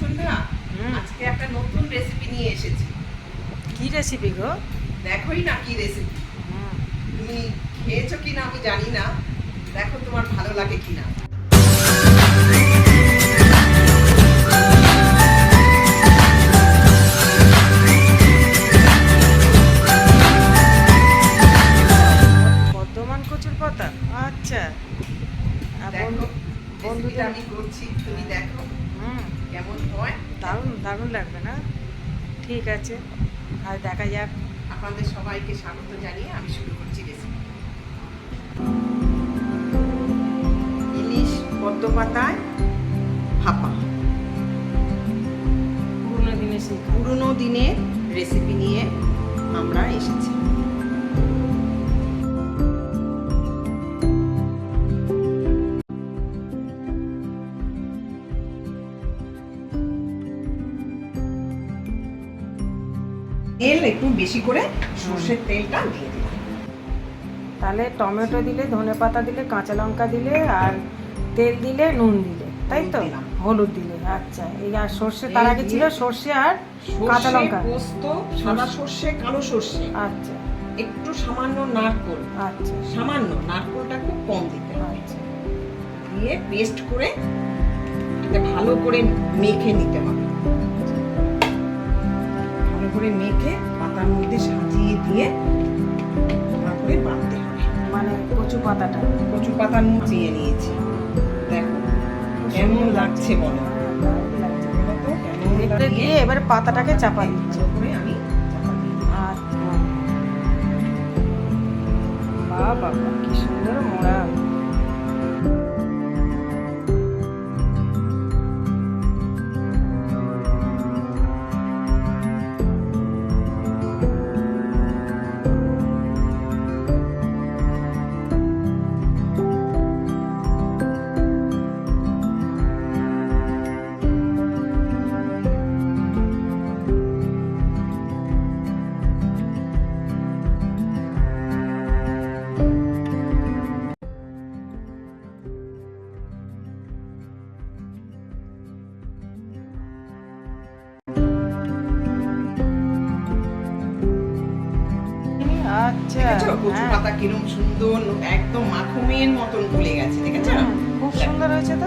সন্ধ্যা, আজকে একটা নতুন রেসিপি নিয়ে এসেছি। কি রেসিপি গো? দেখোই না কি রেসিপি। তুমি খেয়েছো কিনা আমি জানি না, দেখো তোমার ভালো লাগে কিনা। বর্ধমান কচুর পাতা, আচ্ছা। দেখো বন্ধুদের রেসিপিটা আমি করছি, তুমি দেখো কেমন হয়। দারুণ দারুণ লাগবে না? ঠিক আছে, আর দেখা যাক। আপনাদের সবাইকে স্বাগত জানিয়ে আমি শুরু করছি রেসিপি। ইলিশ পদ্ম পাতায় ভাপা, পুরনো দিনের রেসিপি নিয়ে আমরা এসেছি। তেল একটু বেশি করে সর্ষের তেলটা দিয়ে দিলাম। তাহলে টমেটো দিলে, ধনেপাতা দিলে, কাঁচা লঙ্কা দিলে, আর তেল দিলে, নুন দিলে, তাই তো? দিলাম। হলুদ দিলে, আচ্ছা। এই আর সর্ষে তার আগে ছিল সর্ষে আর কাঁচা সর্ষে, লঙ্কা। পোস্ত, সাদা সর্ষে, কালো সর্ষে, আচ্ছা একটু সামান্য নারকোল, আচ্ছা সামান্য নারকোলটা খুব কম দিতে হবে। আচ্ছা। দিয়ে পেস্ট করে এটা ভালো করে মেখে নিতে হবে। ভালো করে মেখে পাতার মধ্যে সাজিয়ে দিয়ে তারপরে বাঁধতে হবে। মানে কচু পাতাটা কচু পাতা মুচিয়ে নিয়েছি। দেখো কেমন লাগছে বলো। বলো তো কেমন দেখতে লাগছে? দিয়ে এবার পাতাটাকে চাপা দিচ্ছি। ভালো করে আমি চাপা দিয়ে দিই। আচ্ছা, বাহ বাবা, কি সুন্দর মোড়া। আচ্ছা, দেখেছো কচু হ্যাঁ। পাতা কিরম সুন্দর একদম মাখনের মতন গলে গেছে, দেখেছো? খুব সুন্দর হয়েছে তো।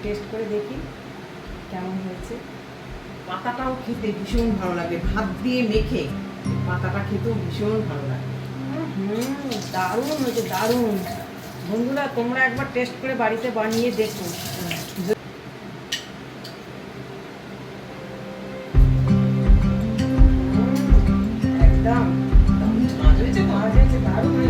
টেস্ট করে দেখি কেমন হয়েছে। পাতাটাও খেতে ভীষণ ভালো লাগে, ভাত দিয়ে মেখে পাতাটা খেতেও ভীষণ ভালো লাগে। দারুণ হয়েছে, দারুণ। বন্ধুরা, তোমরা একবার টেস্ট করে বাড়িতে বানিয়ে দেখো। একদম দারুণ ঝাঁঝ হয়েছে তো। ভাজ হয়েছে, দারুণ হয়েছে।